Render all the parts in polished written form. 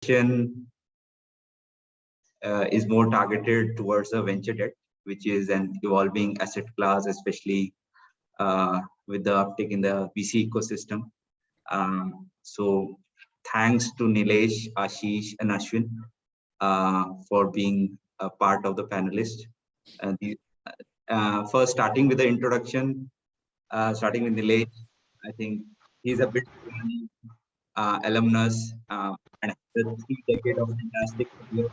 session is more targeted towards the venture debt, which is an evolving asset class, especially with the uptick in the VC ecosystem. So thanks to Nilesh, Ashish, and Ashvin for being a part of the panelists. First, starting with the introduction, starting with Nilesh, I think he's a bit alumnus and has a 3 decade of fantastic career.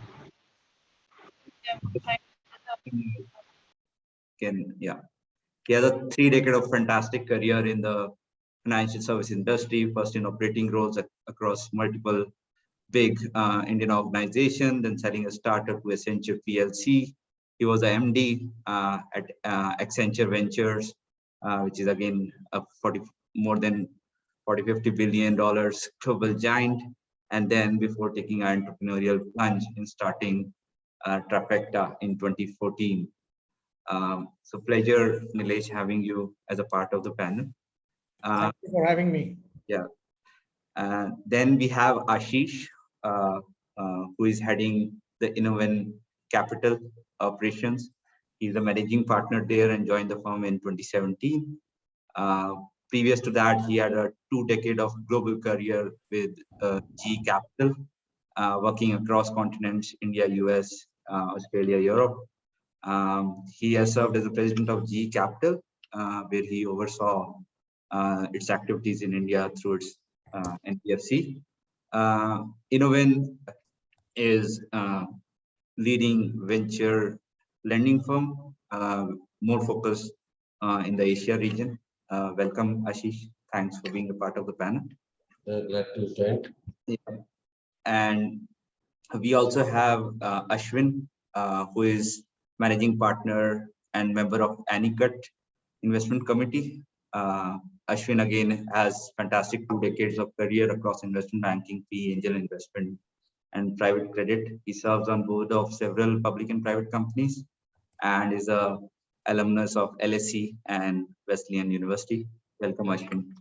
He has a 3 decade of fantastic career in the financial service industry, first in operating roles across multiple big Indian organizations, then selling a startup to Accenture PLC. He was a MD at Accenture Ventures, which is again a more than $40-50 billion global giant. And then before taking an entrepreneurial plunge in starting Trifecta in 2014. So pleasure, Nilesh, having you as a part of the panel. Thank you for having me. Yeah. Then we have Ashish, who is heading the Innoven Capital operations. He's a managing partner there and joined the firm in 2017. Previous to that, he had a 2 decade of global career with GE Capital, working across continents, India, US, Australia, Europe. He has served as the president of GE Capital, where he oversaw its activities in India through its NBFC. Innoven is leading venture lending firm, more focused in the Asia region. Welcome, Ashish. Thanks for being a part of the panel. Glad to join. Yeah. And we also have Ashvin, who is managing partner and member of Anicut investment committee. Ashvin again has fantastic 2 decades of career across investment banking, PE, angel investment, and private credit. He serves on board of several public and private companies and is a alumnus of LSE and Wesleyan University. Welcome, Ashvin.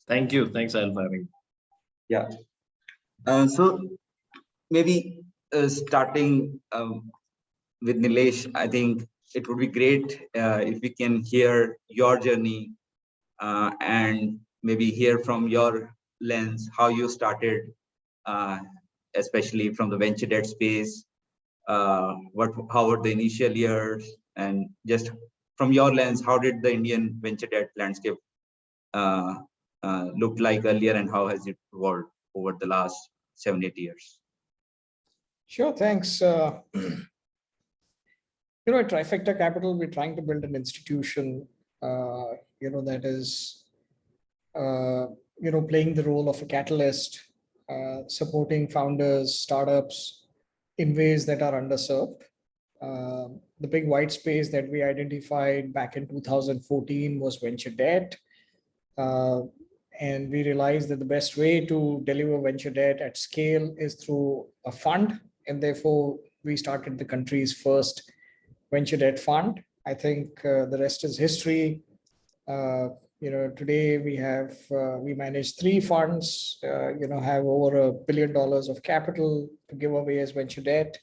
Thank you. Thanks, Al, for having me. Yeah. So maybe starting with Nilesh, I think it would be great if we can hear your journey and maybe hear from your lens how you started, especially from the venture debt space. How were the initial years, and just from your lens, how did the Indian venture debt landscape look like earlier, and how has it evolved over the last 7-8 years? Sure, thanks. At Trifecta Capital, we're trying to build an institution, that is, playing the role of a catalyst, supporting founders, startups in ways that are underserved. The big white space that we identified back in 2014 was venture debt. And we realized that the best way to deliver venture debt at scale is through a fund. And therefore, we started the country's first venture debt fund. I think the rest is history. Today we manage 3 funds, have over $1 billion of capital to give away as venture debt.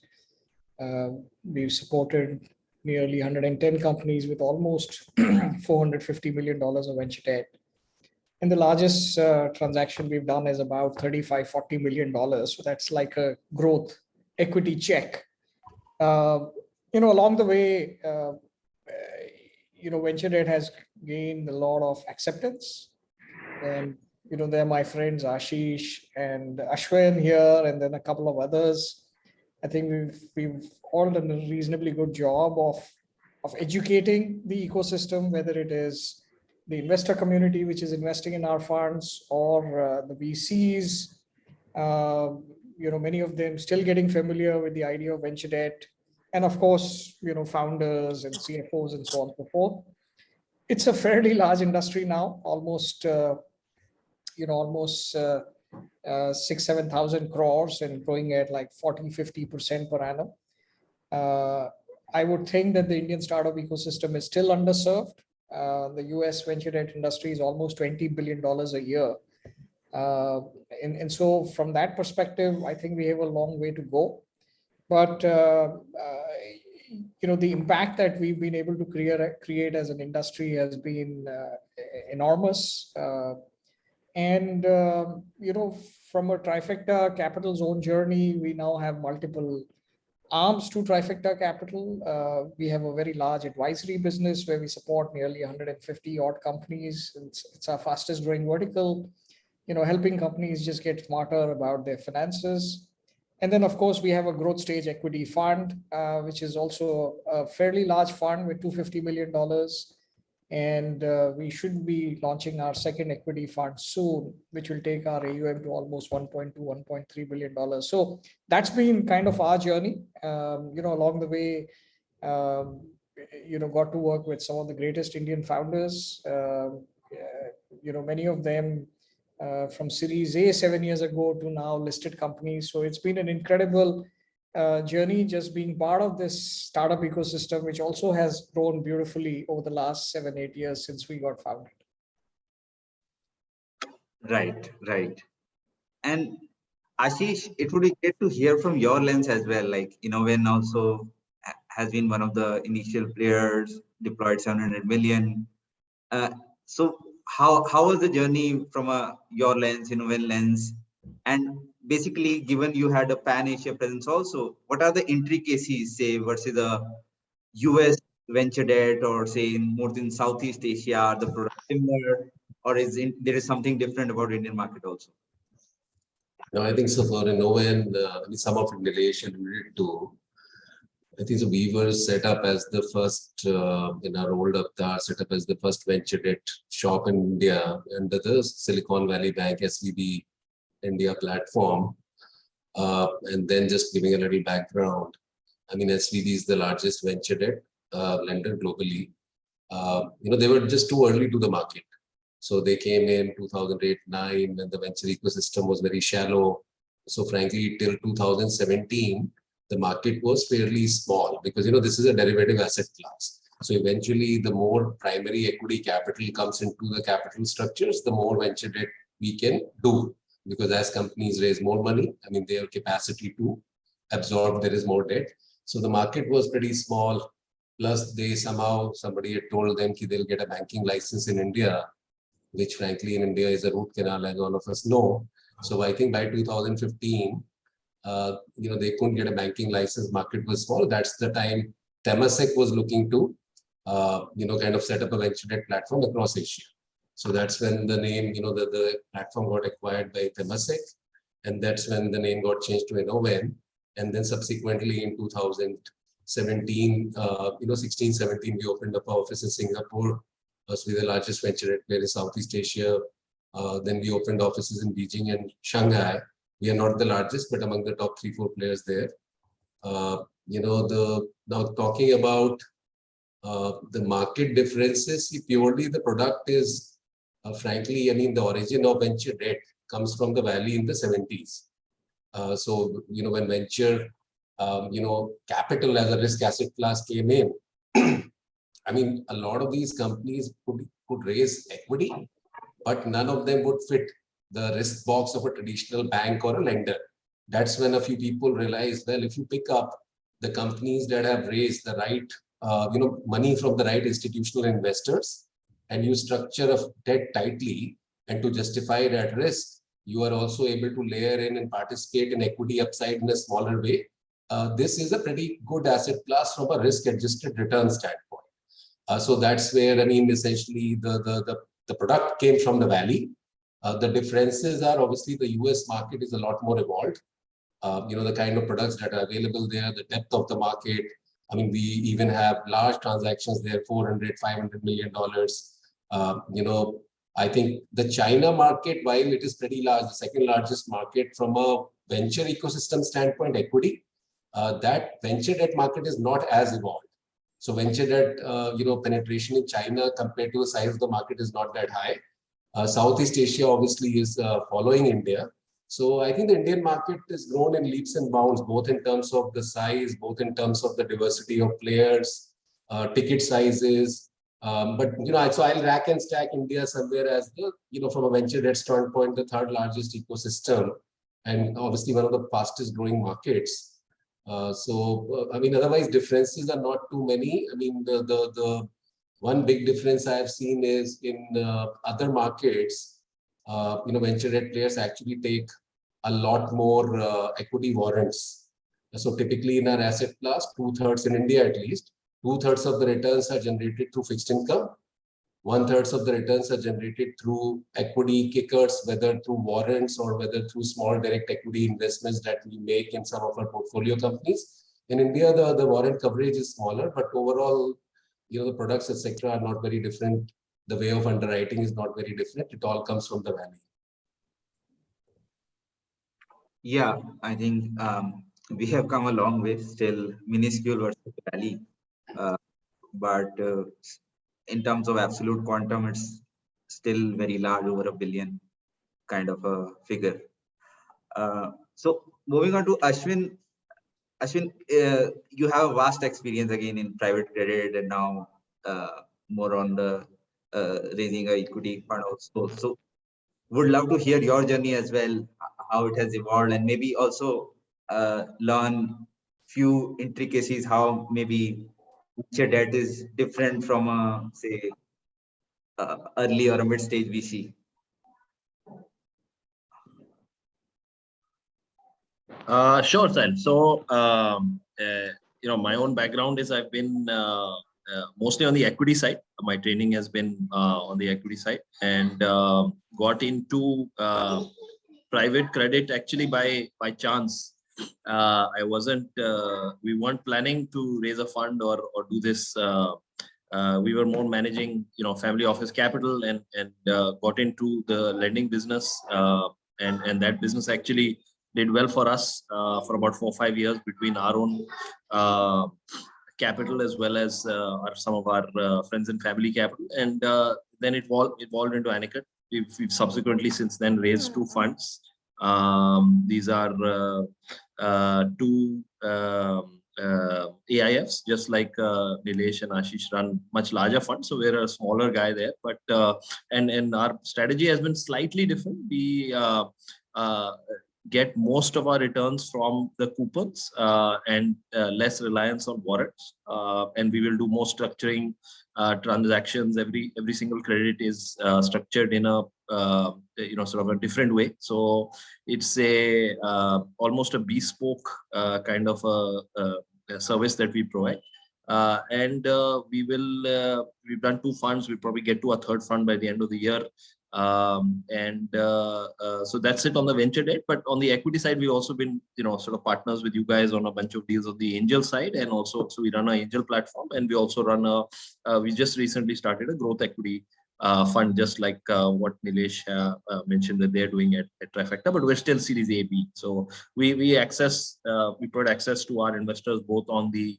We've supported nearly 110 companies with almost $450 million of venture debt. And the largest transaction we've done is about $35-40 million. So that's like a growth equity check. Along the way, venture debt has gained a lot of acceptance. And, there are my friends Ashish and Ashvin here, and then a couple of others. I think we've all done a reasonably good job of educating the ecosystem, whether it is the investor community, which is investing in our funds, or the VCs. Many of them still getting familiar with the idea of venture debt. And of course, founders and CFOs and so on and so forth. It's a fairly large industry now, almost 6,000-7,000 crores and growing at like 40-50% per annum. I would think that the Indian startup ecosystem is still underserved. The US venture debt industry is almost $20 billion a year. And so from that perspective, I think we have a long way to go. But the impact that we've been able to create as an industry has been enormous. And from a Trifecta Capital's own journey, we now have multiple arms to Trifecta Capital. We have a very large advisory business where we support nearly 150 odd companies. It's our fastest growing vertical, helping companies just get smarter about their finances. And then, of course, we have a growth stage equity fund, which is also a fairly large fund with $250 million. And we should be launching our second equity fund soon, which will take our AUM to almost $1.2, $1.3 billion. So that's been kind of our journey. Along the way, got to work with some of the greatest Indian founders. Many of them from Series A 7 years ago to now listed companies. So it's been an incredible journey just being part of this startup ecosystem, which also has grown beautifully over the last 7-8 years since we got founded. Right. And Ashish, it would be great to hear from your lens as well. Like Innoven also has been one of the initial players, deployed 700 million. So how was the journey from your lens, Innoven lens? And basically, given you had a pan-Asia presence also, what are the intricacies, say, versus a US venture debt, or say more in Southeast Asia? Are the products similar, or there is something different about Indian market also? No, I think so. For Innoven, some of it Nilesh alluded to. I think so. We were set up as the first in our rolled up set up as the first venture debt shop in India under the Silicon Valley Bank SVB India platform. And then just giving a little background. I mean, SVB is the largest venture debt lender globally. They were just too early to the market. So they came in 2008-9 when the venture ecosystem was very shallow. So frankly, till 2017, the market was fairly small because, this is a derivative asset class. So eventually, the more primary equity capital comes into the capital structures, the more venture debt we can do. Because as companies raise more money, I mean, their capacity to absorb, there is more debt. So the market was pretty small. Plus, somebody had told them that they'll get a banking license in India, which frankly in India is a root canal, as all of us know. So I think by 2015, they couldn't get a banking license. Market was small. That's the time Temasek was looking to, kind of set up a venture debt platform across Asia. So that's when the name, the platform got acquired by Temasek, and that's when the name got changed to Innoven. And then subsequently in 2017, 16, 17, we opened up our office in Singapore. So we're the largest venture debt player in Southeast Asia. Then we opened offices in Beijing and Shanghai. We are not the largest, but among the top 3-4 players there. Now talking about the market differences, purely the product is, frankly, I mean, the origin of venture debt comes from the valley in the 70s. So, when venture, capital as a risk asset class came in, I mean, a lot of these companies could raise equity, but none of them would fit the risk box of a traditional bank or a lender. That's when a few people realized, well, if you pick up the companies that have raised the right, money from the right institutional investors, and you structure a debt tightly, and to justify that risk, you are also able to layer in and participate in equity upside in a smaller way. This is a pretty good asset class from a risk-adjusted return standpoint. So that's where, I mean, essentially the product came from the valley. The differences are obviously the US market is a lot more evolved. The kind of products that are available there, the depth of the market. I mean, we even have large transactions there, $400, $500 million. I think the China market, while it is pretty large, the second largest market from a venture ecosystem standpoint, equity, that venture debt market is not as evolved. So venture debt, penetration in China compared to the size of the market is not that high. Southeast Asia obviously is following India. So I think the Indian market has grown in leaps and bounds, both in terms of the size, both in terms of the diversity of players, ticket sizes, But so I'll rack and stack India somewhere as the from a venture debt standpoint, the third largest ecosystem, and obviously one of the fastest growing markets. I mean, otherwise differences are not too many. I mean, the one big difference I have seen is in other markets, venture debt players actually take a lot more equity warrants. So typically in our asset class, 2/3 in India at least, 2/3 of the returns are generated through fixed income. 1/3 of the returns are generated through equity kickers, whether through warrants or whether through small direct equity investments that we make in some of our portfolio companies. In India, the warrant coverage is smaller, but overall, the products, etc., are not very different. The way of underwriting is not very different. It all comes from the value. Yeah, I think we have come a long way, still minuscule versus value. But in terms of absolute quantum, it's still very large, over $1 billion kind of a figure. So moving on to Ashwin. Ashwin, you have a vast experience again in private credit and now more on the raising a equity fund also. So would love to hear your journey as well, how it has evolved, and maybe also learn few intricacies, how maybe venture debt is different from a, say, early or a mid stage VC. Sure, Sal. So, my own background is I've been mostly on the equity side. My training has been on the equity side, and got into private credit actually by chance. I wasn't. We weren't planning to raise a fund or do this. We were more managing, family office capital, and got into the lending business, and that business actually did well for us for about 4 or 5 years between our own capital as well as some of our friends and family capital, and then it evolved into Anicut. We've subsequently since then raised 2 funds. These are 2 AIFs, just like Nilesh and Ashish run much larger funds. So we're a smaller guy there, but and our strategy has been slightly different. We get most of our returns from the coupons and less reliance on warrants. And we will do more structuring transactions. Every single credit is structured in a sort of a different way. So it's a almost a bespoke kind of a service that we provide. And we've done 2 funds. We'll probably get to a 3rd fund by the end of the year. So that's it on the venture debt. But on the equity side, we've also been, sort of partners with you guys on a bunch of deals on the angel side. And also, so we run an angel platform, and we also run we just recently started a growth equity fund, just like what Nilesh mentioned that they're doing at Trifecta, but we're still Series A, B. So we provide access to our investors both on the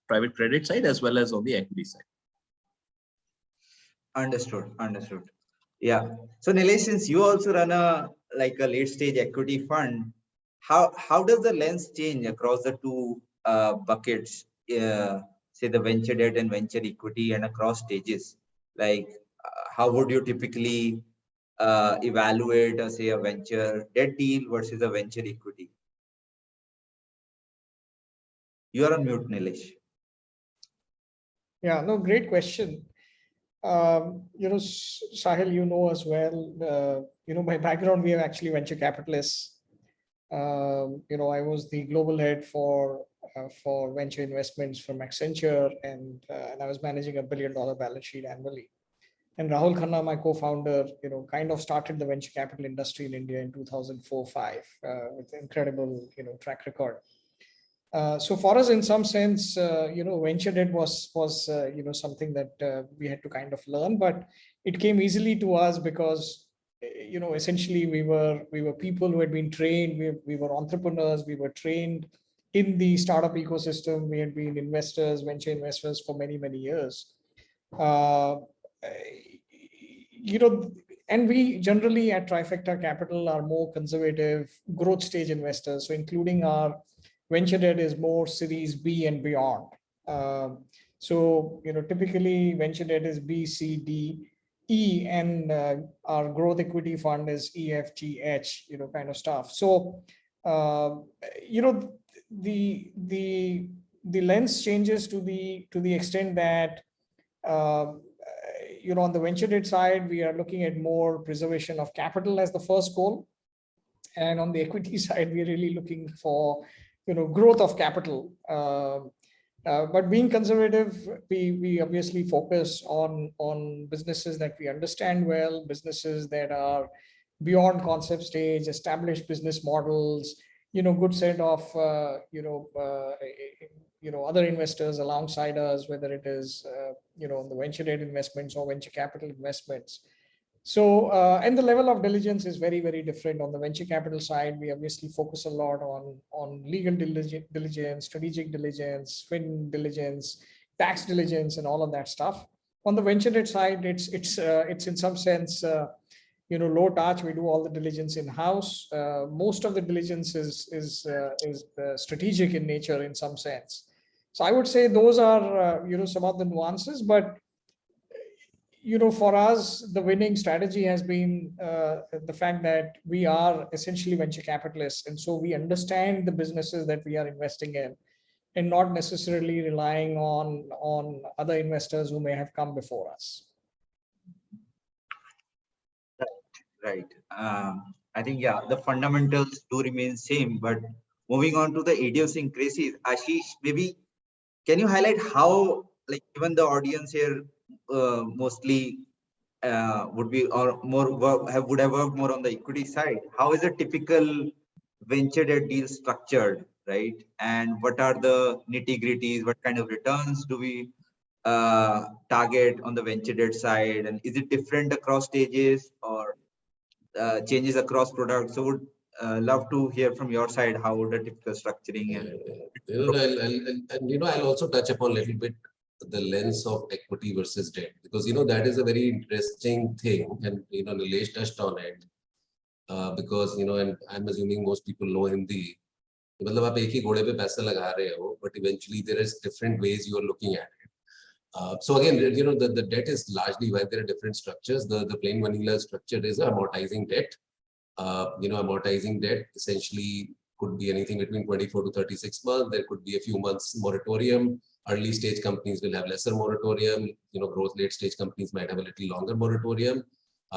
private credit side as well as on the equity side. Understood. Yeah. So Nilesh, since you also run a late stage equity fund, how does the lens change across the 2 buckets, say the venture debt and venture equity, and across stages? How would you typically evaluate, say, a venture debt deal versus a venture equity? You are on mute, Nilesh. Yeah, no, great question. Sahil, you know as well, my background, we are actually venture capitalists. I was the global head for venture investments from Accenture, and I was managing $1 billion balance sheet annually. And Rahul Khanna, my co-founder, kind of started the venture capital industry in India in 2004-05 with incredible, track record. So for us, in some sense, venture debt was something that we had to kind of learn, but it came easily to us because, essentially we were people who had been trained. We were entrepreneurs. We were trained in the startup ecosystem. We had been venture investors for many, many years. And we generally at Trifecta Capital are more conservative growth stage investors. So including our venture debt is more Series B and beyond. So, typically venture debt is B, C, D, E, and our growth equity fund is E, F, G, H, kind of stuff. So, the lens changes to the extent that on the venture debt side, we are looking at more preservation of capital as the first goal, and on the equity side, we're really looking for growth of capital. But being conservative, we obviously focus on businesses that we understand well, businesses that are beyond concept stage, established business models, good set of other investors alongside us, whether it is on the venture debt investments or venture capital investments. So, and the level of diligence is very, very different. On the venture capital side, we obviously focus a lot on legal diligence, strategic diligence, fin diligence, tax diligence, and all of that stuff. On the venture debt side, it's in some sense, low touch. We do all the diligence in house. Most of the diligence is strategic in nature in some sense. So I would say those are some of the nuances, but for us, the winning strategy has been the fact that we are essentially venture capitalists. And so we understand the businesses that we are investing in and not necessarily relying on other investors who may have come before us. Right. I think, yeah, the fundamentals do remain same, but moving on to the idiosyncrasies, Ashish, maybe can you highlight how, like, even the audience here mostly would be or more would have worked more on the equity side. How is a typical venture debt deal structured, right? And what are the nitty-gritties? What kind of returns do we target on the venture debt side? And is it different across stages or changes across products? So would love to hear from your side how would a typical structuring and I'll also touch upon a little bit the lens of equity versus debt, because that is a very interesting thing, and Nilesh touched on it, because and I'm assuming most people know Hindi. मतलब आप एक ही घोड़े पे पैसा लगा रहे हो, but eventually there is different ways you are looking at it. So again, the debt is largely why there are different structures. The plain vanilla structure is amortizing debt. Amortizing debt essentially could be anything between 24 to 36 months. There could be a few months moratorium. Early stage companies will have lesser moratorium. Growth late stage companies might have a little longer moratorium.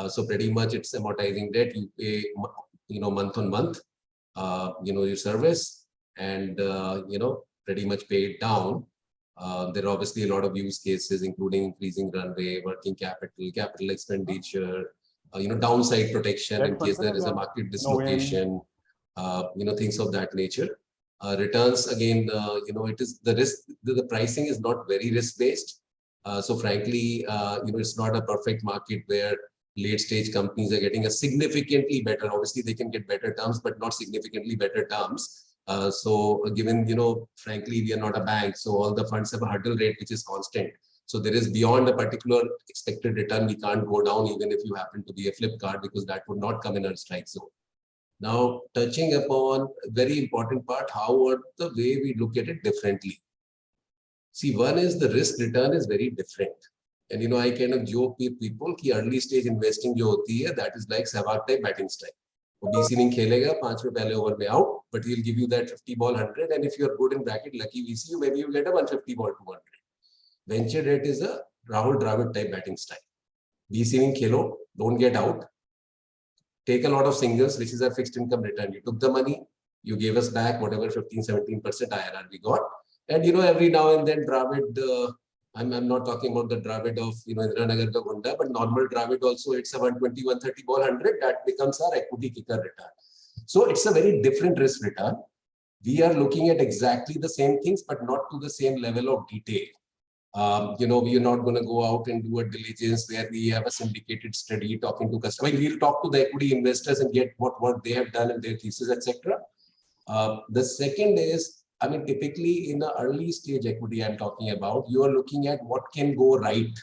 So pretty much it's amortizing debt. You pay, month on month, your service, and pretty much pay it down. There are obviously a lot of use cases, including increasing runway, working capital expenditure, downside protection in case there is a market dislocation, things of that nature. Returns, again, it is the risk, the pricing is not very risk based. So frankly, it's not a perfect market where late stage companies are getting a significantly better, obviously they can get better terms, but not significantly better terms. So given, frankly, we are not a bank, so all the funds have a hurdle rate which is constant. So there is beyond a particular expected return, we can't go down even if you happen to be a flip card, because that would not come in our strike zone. Now, touching upon a very important part, how are the way we look at it differently. See, one is the risk return is very different. And I kind of joke with people कि early stage investing जो होती है, that is like Sehwag type batting style. वो BC नहीं खेलेगा, 5 में पहले over में out, but he'll give you that 50 ball 100, and if you're good in bracket, lucky VC, maybe you get a 150 ball 200. Venture debt is a Rahul Dravid type batting style. BC नहीं खेलो, don't get out. Take a lot of singles, which is a fixed income return. You took the money, you gave us back whatever 15-17% IRR we got. And every now and then Dravid, I'm not talking about the Dravid of Indranagar ka Gunda, but normal Dravid also, it's a 120, 130 ball 100, that becomes our equity kicker return. So it's a very different risk return. We are looking at exactly the same things, but not to the same level of detail. We are not going to go out and do a diligence where we have a syndicated study talking to customers. We'll talk to the equity investors and get what work they have done and their thesis, etc. The second is, typically in the early stage equity I'm talking about, you are looking at what can go right.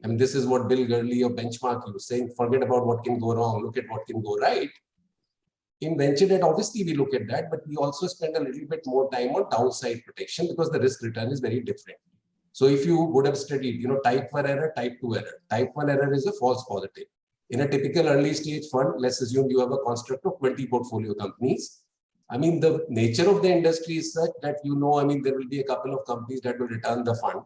This is what Bill Gurley of Benchmark was saying, forget about what can go wrong, look at what can go right. In venture debt, obviously we look at that, but we also spend a little bit more time on downside protection because the risk return is very different. So if you would have studied, type 1 error, type 2 error. Type 1 error is a false positive. In a typical early stage fund, let's assume you have a construct of 20 portfolio companies. I mean, the nature of the industry is such that, there will be a couple of companies that will return the fund,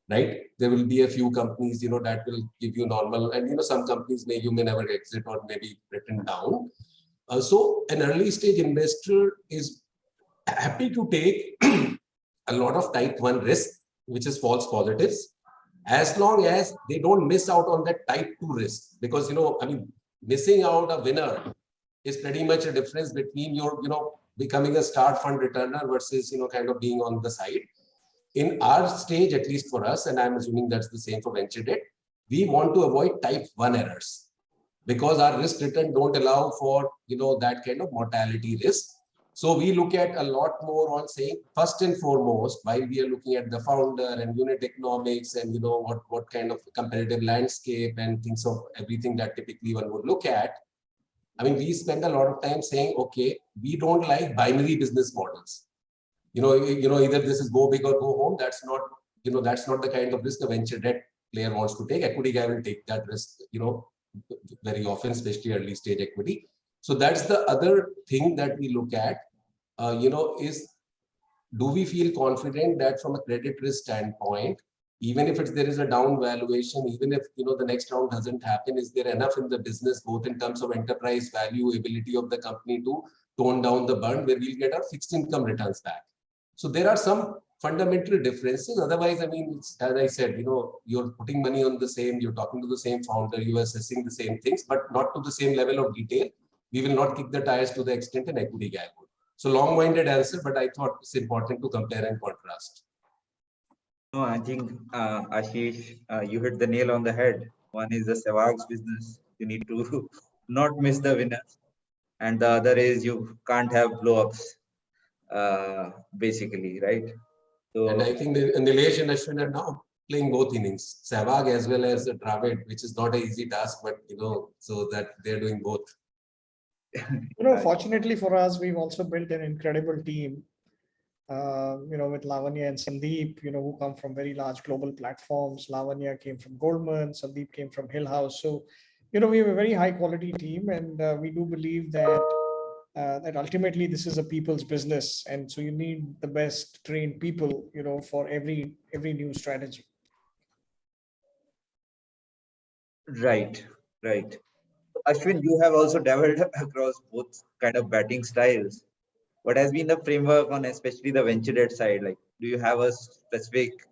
right? There will be a few companies, that will give you normal, and, some companies you may never exit or maybe written down. So an early stage investor is happy to take a lot of type 1 risk, which is false positives, as long as they don't miss out on that type 2 risk. Because, missing out a winner is pretty much a difference between your, becoming a star fund returner versus, kind of being on the side. In our stage, at least for us, and I'm assuming that's the same for venture debt, we want to avoid type 1 errors because our risk return don't allow for, that kind of mortality risk. So we look at a lot more on saying, first and foremost, while we are looking at the founder and unit economics and, what kind of competitive landscape and things of everything that typically one would look at. We spend a lot of time saying, okay, we don't like binary business models. Either this is go big or go home. That's not the kind of risk a venture debt player wants to take. Equity guy will take that risk, very often, especially early stage equity. So that's the other thing that we look at, is do we feel confident that from a credit risk standpoint, even if there is a down valuation, even if the next round doesn't happen, is there enough in the business, both in terms of enterprise value, ability of the company to tone down the burn, where we'll get our fixed income returns back. So there are some fundamental differences. Otherwise, it's, as I said, you're putting money on the same, you're talking to the same founder, you're assessing the same things, but not to the same level of detail. We will not kick the tires to the extent an equity guy would. So long-winded answer, but I thought it's important to compare and contrast. No, I think, Ashish, you hit the nail on the head. One is the Sehwag's business. You need to not miss the winners. And the other is you can't have blow-ups, basically, right? So, and I think Nilesh and Ashvin are now playing both innings, Sehwag as well as Dravid, which is not an easy task, but, so that they're doing both. Fortunately for us, we've also built an incredible team, with Lavanya and Sandeep, who come from very large global platforms. Lavanya came from Goldman, Sandeep came from Hill House. So, we have a very high quality team, and we do believe that that ultimately this is a people's business. And so you need the best trained people, for every new strategy. right. Ashwin, you have also dabbled across both kind of batting styles. What has been the framework on especially the venture debt side? Like, do you have a specific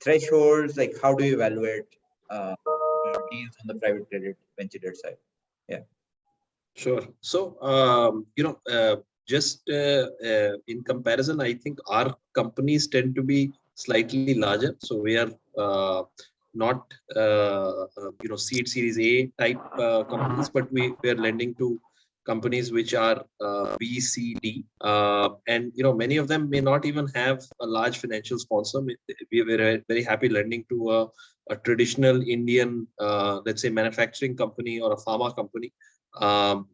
thresholds? Like, how do you evaluate deals on the private credit venture debt side? Yeah. Sure. So, just in comparison, I think our companies tend to be slightly larger. So we are not, seed series A type companies, but we are lending to companies which are B, C, D. And, many of them may not even have a large financial sponsor. We are very, very happy lending to a traditional Indian, let's say, manufacturing company or a pharma company.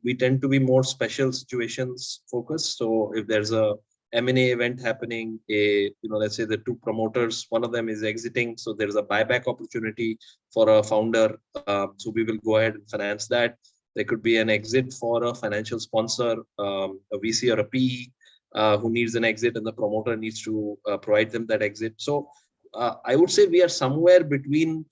We tend to be more special situations focused. So if there's a M&A event happening, let's say the two promoters, one of them is exiting, so there's a buyback opportunity for a founder. So we will go ahead and finance that. There could be an exit for a financial sponsor, a VC or a PE, who needs an exit, and the promoter needs to provide them that exit. So I would say we are somewhere between,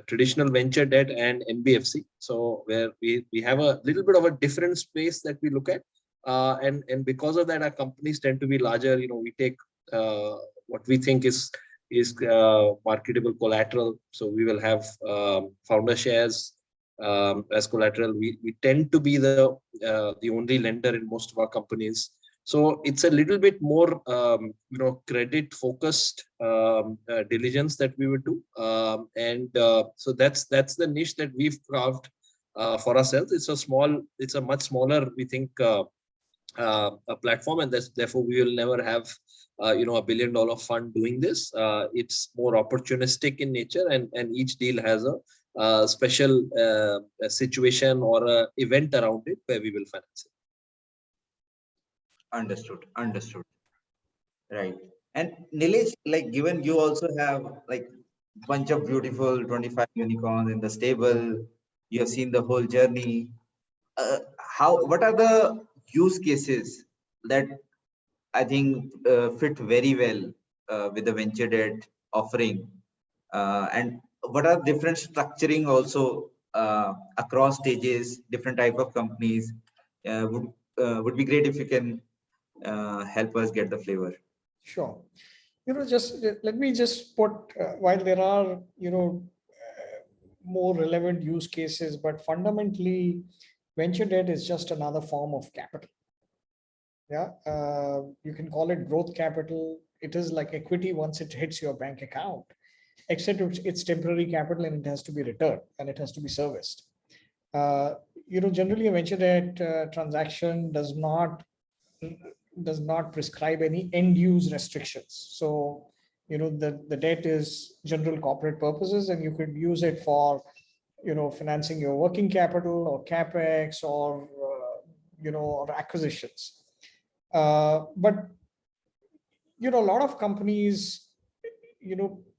traditional venture debt and NBFC. So where we have a little bit of a different space that we look at. And because of that, our companies tend to be larger. We take what we think is marketable collateral. So we will have founder shares as collateral. We tend to be the only lender in most of our companies. So it's a little bit more, credit focused diligence that we would do. So that's the niche that we've carved for ourselves. It's a much smaller, we think, a platform, and therefore we will never have, $1 billion fund doing this. It's more opportunistic in nature, and each deal has a special situation or a event around it where we will finance it. Understood. Right. And Nilesh, like given you also have like bunch of beautiful 25 unicorns in the stable, you have seen the whole journey. What are the use cases that I think fit very well with the venture debt offering? And what are different structuring also across stages, different type of companies? Would be great if you can help us get the flavor. Sure. Just let me just put, while there are, more relevant use cases, but fundamentally, venture debt is just another form of capital. Yeah, you can call it growth capital. It is like equity once it hits your bank account, except it's temporary capital and it has to be returned and it has to be serviced. Uh, Generally, a venture debt transaction does not prescribe any end use restrictions. So, the debt is general corporate purposes, and you could use it for, financing your working capital or capex or, or acquisitions. But a lot of companies,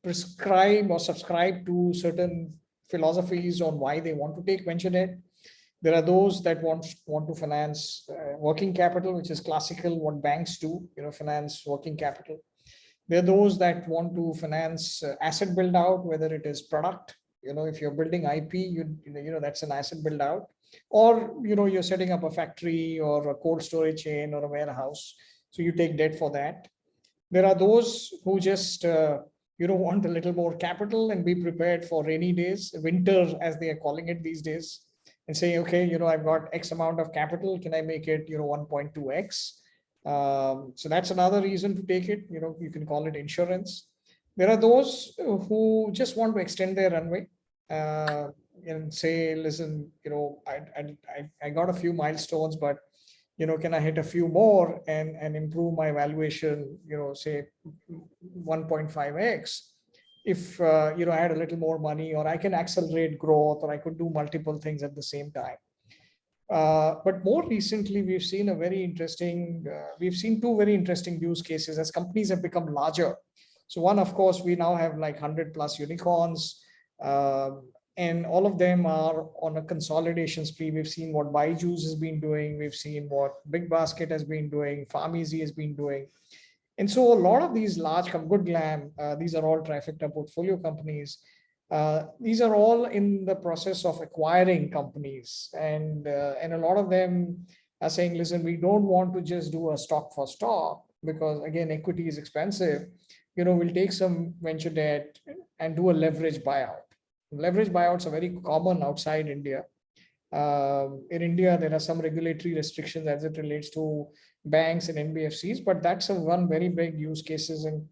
prescribe or subscribe to certain philosophies on why they want to take venture debt. There are those that want to finance working capital, which is classical what banks do, finance working capital. There are those that want to finance asset build out, whether it is product, if you're building IP, that's an asset build out, or you're setting up a factory or a cold storage chain or a warehouse, so you take debt for that. There are those who just want a little more capital and be prepared for rainy days, winter as they are calling it these days, and say, okay, I've got X amount of capital, can I make it 1.2x? So that's another reason to take it. You can call it insurance. There are those who just want to extend their runway and say, listen, I got a few milestones, but can I hit a few more and improve my valuation, say 1.5x? If I had a little more money, or I can accelerate growth, or I could do multiple things at the same time. But more recently, we've seen two very interesting use cases as companies have become larger. So one, of course, we now have like 100+ unicorns, and all of them are on a consolidation spree. We've seen what Byju's has been doing. We've seen what Big Basket has been doing. PharmEasy has been doing. And so a lot of these large, Good Glam, these are all Trifecta portfolio companies. These are all in the process of acquiring companies, and a lot of them are saying, listen, we don't want to just do a stock for stock, because again, equity is expensive. We'll take some venture debt and do a leverage buyout. Leverage buyouts are very common outside India. In India, there are some regulatory restrictions as it relates to banks and NBFCs, but that's one very big use cases. And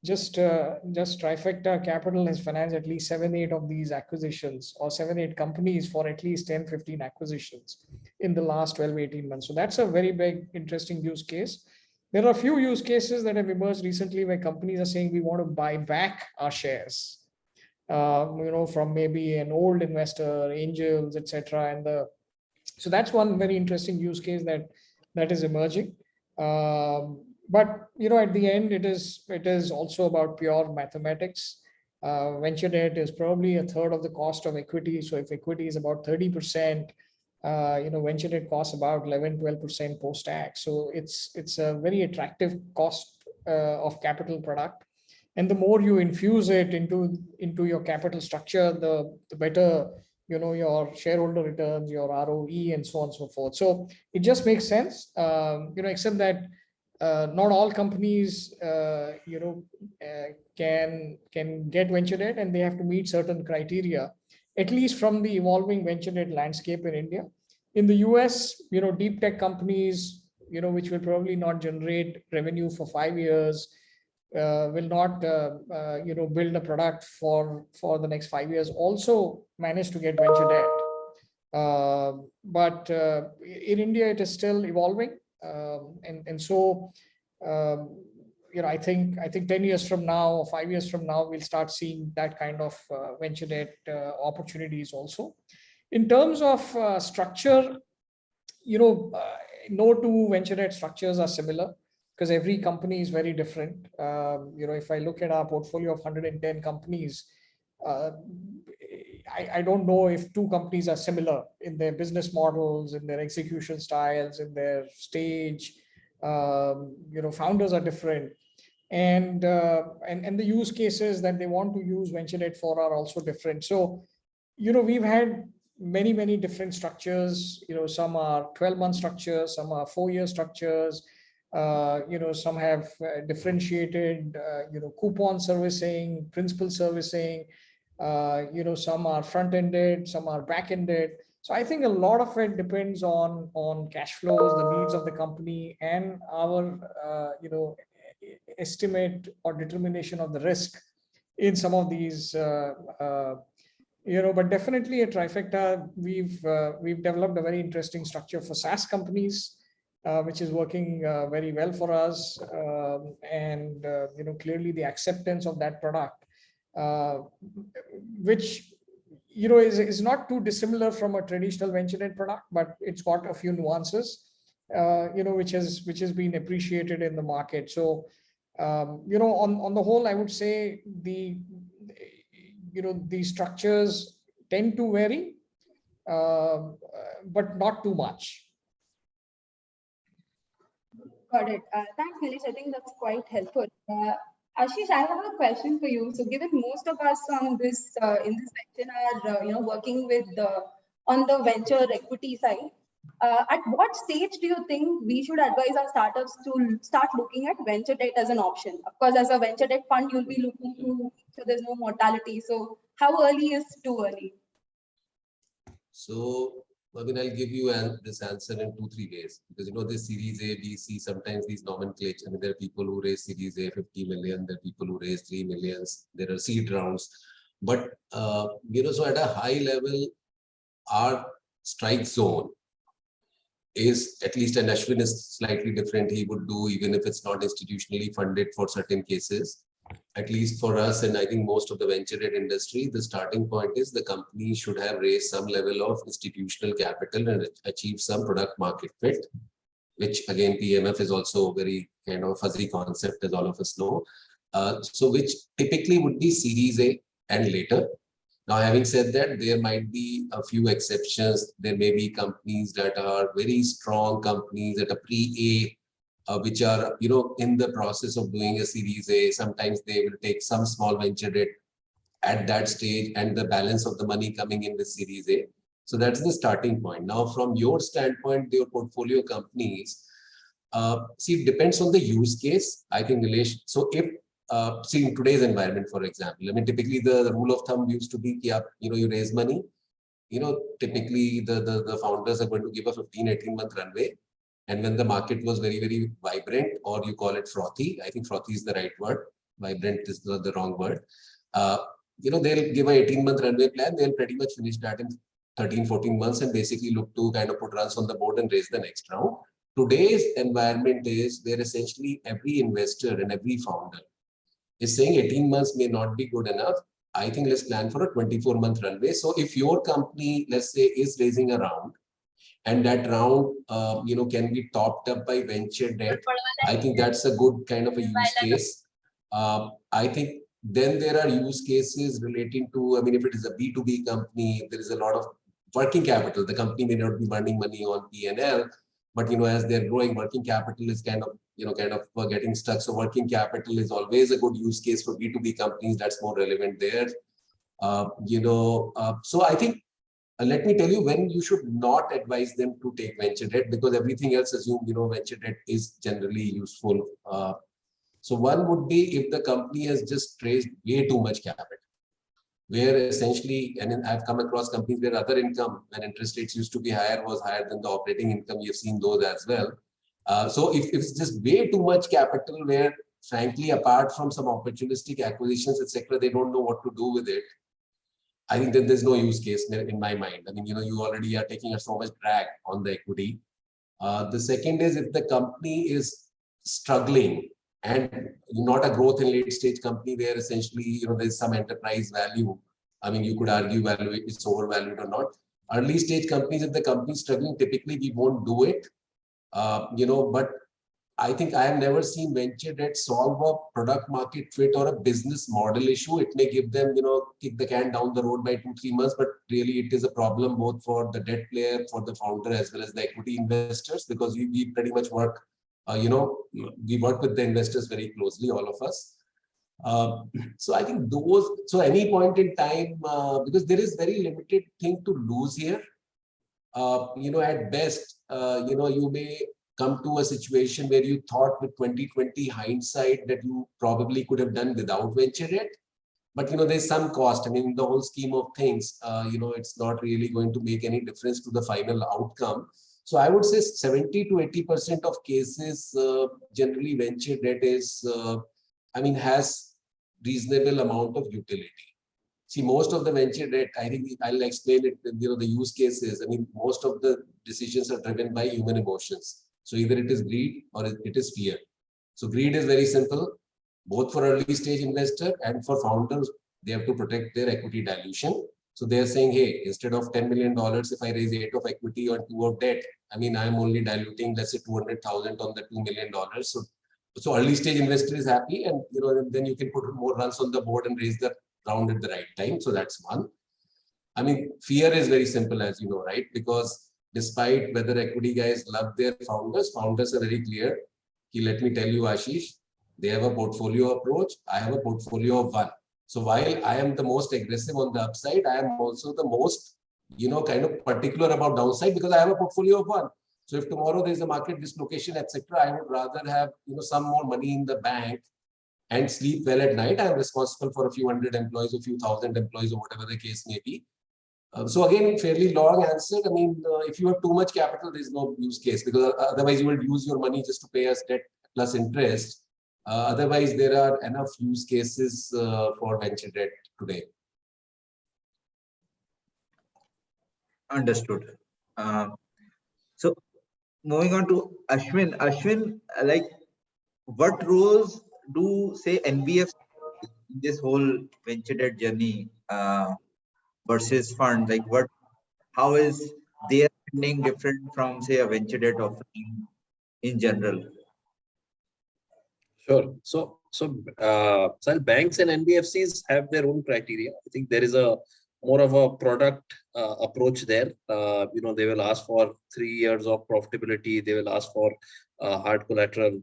just Trifecta Capital has financed at least 7-8 of these acquisitions, or 7-8 companies for at least 10-15 acquisitions in the last 12-18 months. So that's a very big, interesting use case. There are a few use cases that have emerged recently where companies are saying we want to buy back our shares, from maybe an old investor, angels, etc. So that's one very interesting use case that is emerging. But at the end, it is also about pure mathematics. Venture debt is probably a third of the cost of equity. So if equity is about 30%, venture debt costs about 11-12% post-tax. So it's a very attractive cost of capital product. And the more you infuse it into your capital structure, the better your shareholder returns, your ROE, and so on and so forth. So it just makes sense, except that not all companies can get venture debt, and they have to meet certain criteria, at least from the evolving venture debt landscape in India. In the US, deep tech companies, which will probably not generate revenue for 5 years, will not build a product for the next 5 years, also manage to get venture debt. But in India, it is still evolving. So I think 10 years from now or 5 years from now, we'll start seeing that kind of venture debt opportunities also. In terms of structure, no two venture debt structures are similar. because every company is very different. If I look at our portfolio of 110 companies, I don't know if two companies are similar in their business models, in their execution styles, in their stage. Founders are different, and the use cases that they want to use venture debt for are also different. So, we've had many different structures. Some are 12-month structures, some are 4-year structures. Some have differentiated, coupon servicing, principal servicing. Some are front-ended, some are back-ended. So I think a lot of it depends on cash flows, the needs of the company, and our estimate or determination of the risk in some of these. But definitely at Trifecta, we've developed a very interesting structure for SaaS companies, which is working very well for us, and clearly the acceptance of that product, which is not too dissimilar from a traditional venture debt product, but it's got a few nuances, which has been appreciated in the market. So, on the whole, I would say the structures tend to vary, but not too much. Got it. Thanks, Nilesh. I think that's quite helpful. Ashish, I have a question for you. So, given most of us on this in this section are working with on the venture equity side, at what stage do you think we should advise our startups to start looking at venture debt as an option? Of course, as a venture debt fund, you'll be looking to, so there's no mortality. So, how early is too early? So, I'll give you this answer in 2-3 ways, because this Series A, B, C, sometimes these nomenclature. There are people who raise Series A 50 million, there are people who raise 3 millions, there are seed rounds. But so at a high level, our strike zone is, at least, and Ashvin is slightly different. He would do, even if it's not institutionally funded for certain cases. At least for us, and I think most of the venture debt industry, the starting point is the company should have raised some level of institutional capital and achieve some product market fit, which again, PMF is also a very kind of fuzzy concept, as all of us know. So which typically would be Series A and later. Now, having said that, there might be a few exceptions. There may be companies that are very strong companies at a pre-A, which are in the process of doing a Series A. Sometimes they will take some small venture debt at that stage, and the balance of the money coming in with Series A. So that's the starting point. Now, from your standpoint, your portfolio companies, see, it depends on the use case. I think, Nilesh, so if see, in today's environment, for example, typically the rule of thumb used to be, you raise money, typically the founders are going to give a 15-18 month runway. And when the market was very vibrant, or you call it frothy, I think frothy is the right word, vibrant is the wrong word. They'll give a 18-month runway plan. They'll pretty much finish that in 13-14 months and basically look to kind of put runs on the board and raise the next round. Today's environment is where essentially every investor and every founder is saying 18 months may not be good enough. I think let's plan for a 24-month runway. So if your company, let's say, is raising a round, and that round, can be topped up by venture debt, I think that's a good kind of a use case. I think then there are use cases relating to, if it is a B2B company, there is a lot of working capital. The company may not be burning money on P&L, but as they're growing, working capital is kind of getting stuck. So working capital is always a good use case for B2B companies. That's more relevant there. So I think, let me tell you when you should not advise them to take venture debt, because everything else assume, venture debt is generally useful. So one would be if the company has just raised way too much capital, where essentially, and I've come across companies where other income, when interest rates used to be higher, was higher than the operating income. You've seen those as well. So if it's just way too much capital, where frankly, apart from some opportunistic acquisitions, etc., they don't know what to do with it, I think that there's no use case in my mind. You already are taking so much drag on the equity. The second is if the company is struggling and not a growth and late stage company where essentially, there's some enterprise value. You could argue value it's overvalued or not. Early stage companies, if the company is struggling, typically we won't do it. But I think I have never seen venture debt solve a product market fit or a business model issue. It may give them, kick the can down the road by 2-3 months, but really it is a problem both for the debt player, for the founder, as well as the equity investors, because we pretty much work, we work with the investors very closely, all of us. So I think so any point in time, because there is very limited thing to lose here. At best, you may come to a situation where you thought with 2020 hindsight that you probably could have done without venture debt. But, there's some cost. I mean, the whole scheme of things, it's not really going to make any difference to the final outcome. So I would say 70 to 80% of cases, generally venture debt is, has reasonable amount of utility. See, most of the venture debt, I think I'll explain it, the use cases. I mean, most of the decisions are driven by human emotions. So either it is greed or it is fear. So greed is very simple, both for early stage investor and for founders. They have to protect their equity dilution. So they're saying, hey, instead of $10 million, if I raise 8 of equity or 2 of debt, I'm only diluting, let's say 200,000 on the $2 million. So early stage investor is happy, and then you can put more runs on the board and raise the round at the right time. So that's one. I mean, fear is very simple, as you know, right? Because despite whether equity guys love their founders are very clear. Let me tell you, Ashish, they have a portfolio approach. I have a portfolio of one. So while I am the most aggressive on the upside, I am also the most, kind of particular about downside, because I have a portfolio of one. So if tomorrow there is a market dislocation, etc., I would rather have, some more money in the bank and sleep well at night. I am responsible for a few hundred employees, a few thousand employees, or whatever the case may be. So again, fairly long answer. I mean, if you have too much capital, there is no use case, because otherwise you will use your money just to pay us debt plus interest. Otherwise, there are enough use cases for venture debt today. Understood. So moving on to Ashwin. Ashwin, like, what roles do, say, NBFs in this whole venture debt journey versus fund? Like, how is their funding different from, say, a venture debt offering in general? Sure. So banks and NBFCs have their own criteria. I think there is a more of a product approach there. They will ask for 3 years of profitability. They will ask for hard collateral.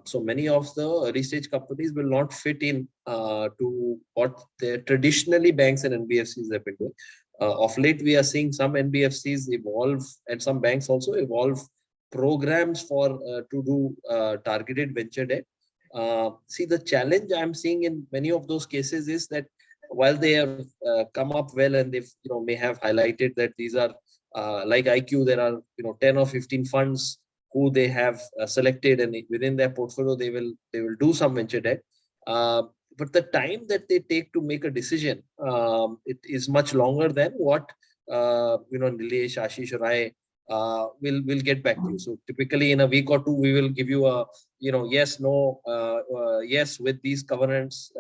So many of the early stage companies will not fit in to what traditionally banks and NBFCs have been doing. Of late, we are seeing some NBFCs evolve and some banks also evolve programs for to do targeted venture debt. See, the challenge I'm seeing in many of those cases is that while they have come up well, and they've may have highlighted that these are like IQ, there are 10 or 15 funds who they have selected, and within their portfolio they will do some venture debt. But the time that they take to make a decision, it is much longer than what Nilesh, Ashish, or I will get back to you. So typically in a week or two, we will give you a yes, no, yes with these covenants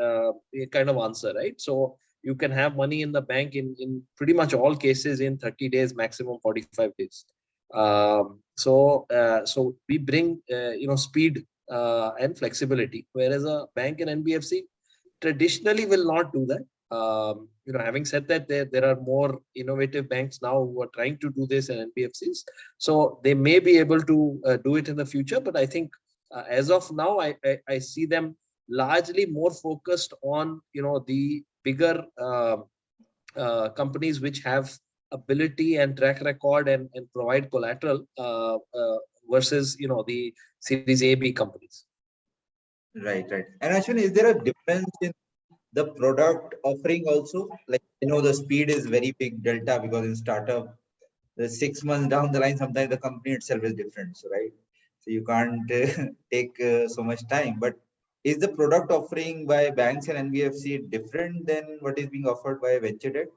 kind of answer, right? So you can have money in the bank in pretty much all cases in 30 days, maximum 45 days. So we bring speed and flexibility, whereas a bank and NBFC traditionally will not do that. Having said that, there are more innovative banks now who are trying to do this, and NBFCs, so they may be able to do it in the future. But I think as of now, I see them largely more focused on the bigger companies which have ability and track record and provide collateral versus the Series A, B companies. Right. And actually, is there a difference in the product offering also? Like, the speed is very big delta, because in startup, the 6 months down the line, sometimes the company itself is different. So, right. So you can't take so much time. But is the product offering by banks and NBFC different than what is being offered by venture debt?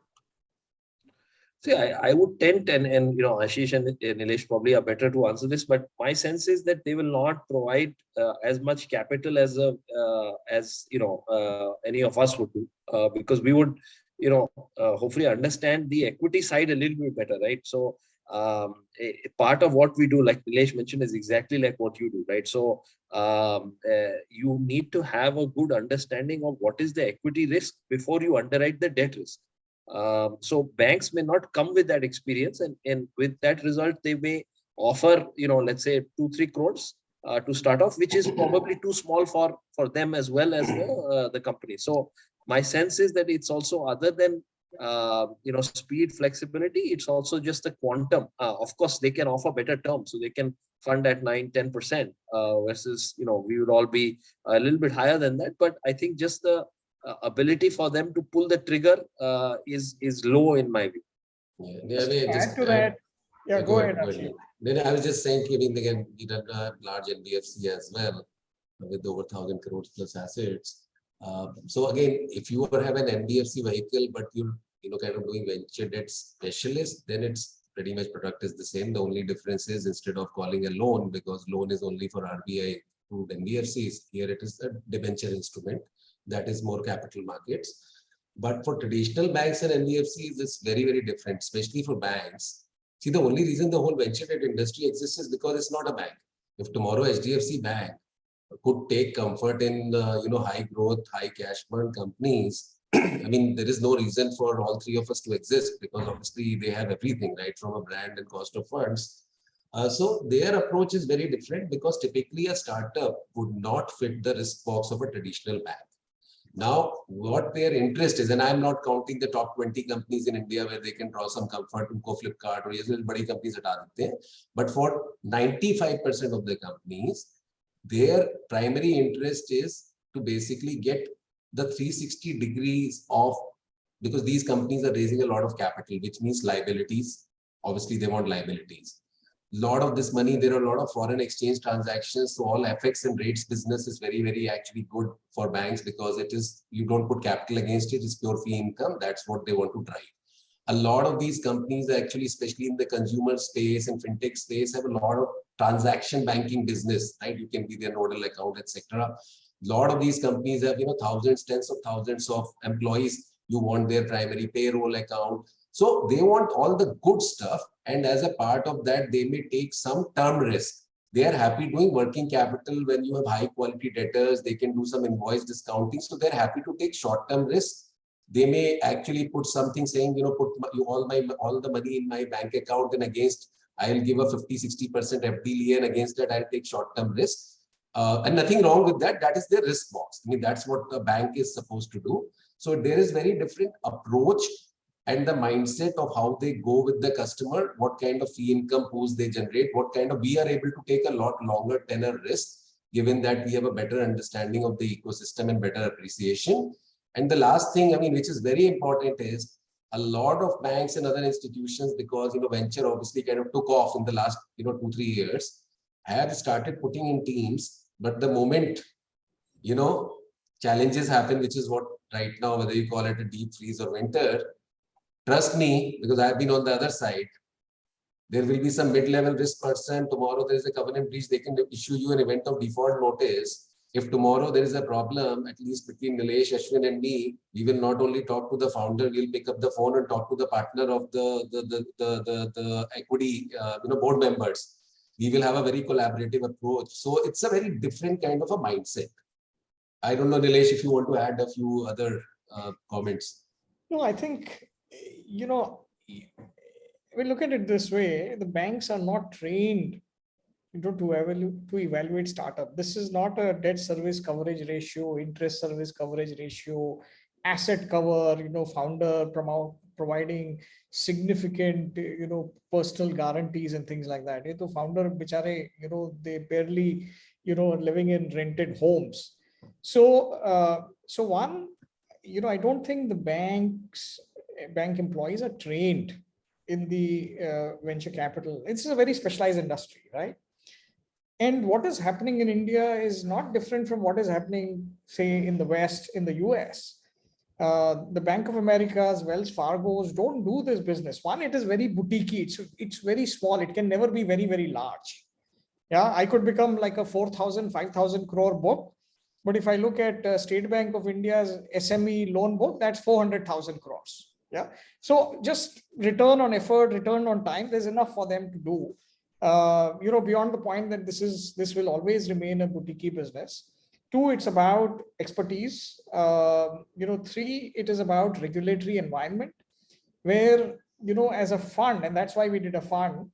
See, I would tend, and Ashish and Nilesh probably are better to answer this, but my sense is that they will not provide as much capital as any of us would do, because we would hopefully understand the equity side a little bit better, right? So a part of what we do, like Nilesh mentioned, is exactly like what you do, right? So you need to have a good understanding of what is the equity risk before you underwrite the debt risk. So banks may not come with that experience, and with that result, they may offer, let's say 2-3 crores to start off, which is probably too small for them as well as the company. So my sense is that it's also, other than speed, flexibility, it's also just the quantum. Of course, they can offer better terms, so they can fund at 9-10% versus we would all be a little bit higher than that. But I think just the ability for them to pull the trigger is low in my view. Yeah, Add to that. Yeah, go ahead, Ashish. Then I was just saying, I mean, again, we done a large NBFC as well with over 1,000 crores plus assets. So again, if you have an NBFC vehicle, but you're kind of doing venture debt specialist, then it's pretty much product is the same. The only difference is, instead of calling a loan, because loan is only for RBI approved NBFCs, here it is a debenture instrument that is more capital markets. But for traditional banks and NBFCs, it's very, very different, especially for banks. See, the only reason the whole venture debt industry exists is because it's not a bank. If tomorrow HDFC Bank could take comfort in high growth, high cash burn companies, I mean, there is no reason for all three of us to exist, because obviously they have everything, right, from a brand and cost of funds. So their approach is very different, because typically a startup would not fit the risk box of a traditional bank. Now, what their interest is, and I'm not counting the top 20 companies in India where they can draw some comfort, उनको Flipkart or ये बड़ी companies हटा देते हैं. But for 95% of the companies, their primary interest is to basically get the 360 degrees of, because these companies are raising a lot of capital, which means liabilities. Obviously, they want liabilities. Lot of this money, there are a lot of foreign exchange transactions. So all FX and rates business is very, very actually good for banks, because it is, you don't put capital against it, it's pure fee income. That's what they want to drive. A lot of these companies actually, especially in the consumer space and fintech space, have a lot of transaction banking business, right? You can be their nodal account, etc. A lot of these companies have, thousands, tens of thousands of employees. You want their primary payroll account. So they want all the good stuff. And as a part of that, they may take some term risk. They are happy doing working capital. When you have high quality debtors, they can do some invoice discounting. So they're happy to take short-term risks. They may actually put something saying, put all the money in my bank account, and against I'll give a 50-60% FD, and against that I'll take short-term risk. And nothing wrong with that. That is their risk box. I mean, that's what a bank is supposed to do. So there is very different approach and the mindset of how they go with the customer, what kind of fee income pools they generate, what kind of, we are able to take a lot longer tenor risk, given that we have a better understanding of the ecosystem and better appreciation. And the last thing, I mean, which is very important, is a lot of banks and other institutions, because venture obviously kind of took off in the last 2-3 years, have started putting in teams. But the moment challenges happen, which is what right now, whether you call it a deep freeze or winter, trust me, because I've been on the other side, there will be some mid-level risk person. Tomorrow there is a covenant breach, they can issue you an event of default notice. If tomorrow there is a problem, at least between Nilesh, Ashvin and me, we will not only talk to the founder, we'll pick up the phone and talk to the partner of the equity board members. We will have a very collaborative approach. So it's a very different kind of a mindset. I don't know, Nilesh, if you want to add a few other comments. No, I think, we look at it this way: the banks are not trained to evaluate startup. This is not a debt service coverage ratio, interest service coverage ratio, asset cover, founder providing significant, personal guarantees and things like that. The founder, bichare, they barely, living in rented homes. So, one, I don't think the bank employees are trained in the venture capital. It's a very specialized industry, right? And what is happening in India is not different from what is happening, say, in the West, in the US. The Bank of America's, Wells Fargo's don't do this business. One, it is very boutique. It's very small. It can never be very, very large. Yeah, I could become like a 4,000, 5,000 crore book. But if I look at State Bank of India's SME loan book, that's 400,000 crores. Yeah. So just return on effort, return on time, there's enough for them to do. Beyond the point that this will always remain a boutique business. 2, it's about expertise. 3, it is about regulatory environment where, as a fund, and that's why we did a fund,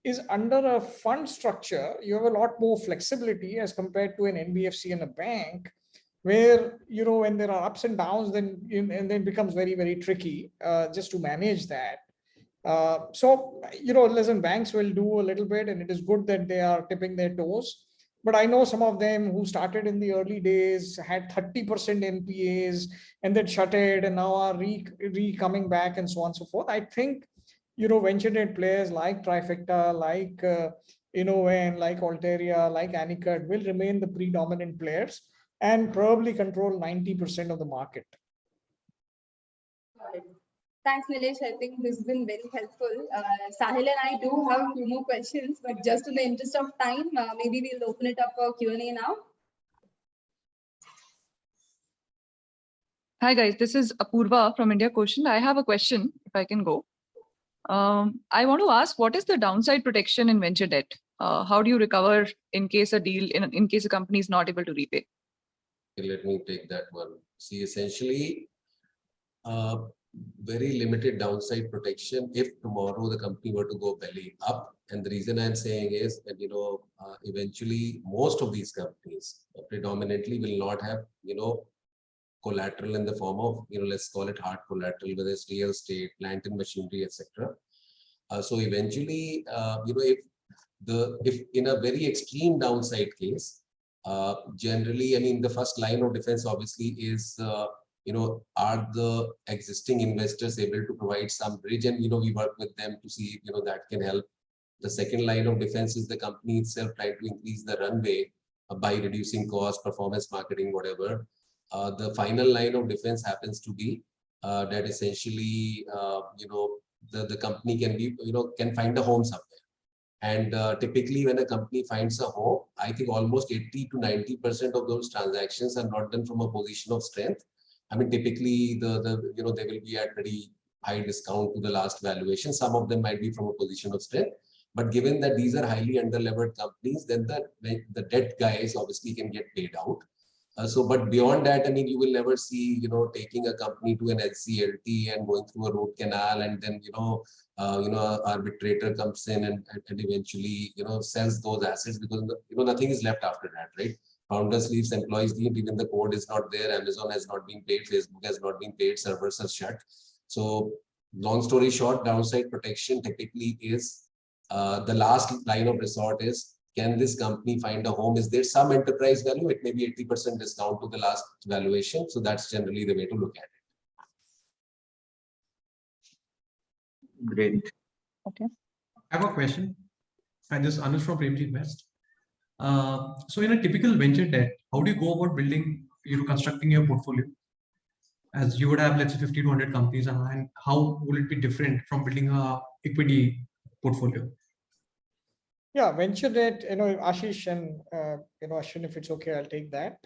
is under a fund structure, you have a lot more flexibility as compared to an NBFC and a bank, where, when there are ups and downs, then it becomes very, very tricky just to manage that. Listen, banks will do a little bit, and it is good that they are tipping their toes. But I know some of them who started in the early days had 30% NPAs and then shut it, and now are coming back and so on and so forth. I think, venture debt players like Trifecta, like Innoven, like Alteria, like Anicut will remain the predominant players and probably control 90% of the market. Got it. Thanks, Nilesh. I think this has been very helpful. Sahil and I do have a few more questions, but just in the interest of time, maybe we'll open it up for Q&A now. Hi guys, this is Apurva from India Quotient. I have a question, if I can go. I want to ask, what is the downside protection in venture debt? How do you recover in case in case a company is not able to repay? Let me take that one. See, essentially, very limited downside protection if tomorrow the company were to go belly up. And the reason I'm saying is that, eventually most of these companies predominantly will not have, collateral in the form of, let's call it hard collateral, whether it's real estate, plant and machinery, etc. So eventually, if in a very extreme downside case, generally, I mean, the first line of defense obviously is, are the existing investors able to provide some bridge, and we work with them to see if that can help. The second line of defense is the company itself trying to increase the runway by reducing cost, performance marketing, whatever. The final line of defense happens to be that essentially, the company can be, can find a home somewhere. And typically when a company finds a home, I think almost 80 to 90% of those transactions are not done from a position of strength. I mean, typically they will be at very high discount to the last valuation. Some of them might be from a position of strength. But given that these are highly underlevered companies, then the debt guys obviously can get paid out. But beyond that, I mean, you will never see, taking a company to an NCLT and going through a root canal, and then, arbitrator comes in and eventually, sells those assets, because, nothing is left after that, right? Founders leaves, employees leave, even the code is not there. Amazon has not been paid, Facebook has not been paid, servers are shut. So long story short, downside protection typically is the last line of resort is, can this company find a home? Is there some enterprise value? It may be 80% discount to the last valuation. So that's generally the way to look at it. Great. Okay. I have a question. And this is Anush from Premji Invest. So in a typical venture debt, how do you go about building, constructing your portfolio? As you would have, let's say, 50 to 100 companies, and how will it be different from building a equity portfolio? Yeah, venture debt, Ashish and, Ashwin, if it's okay, I'll take that.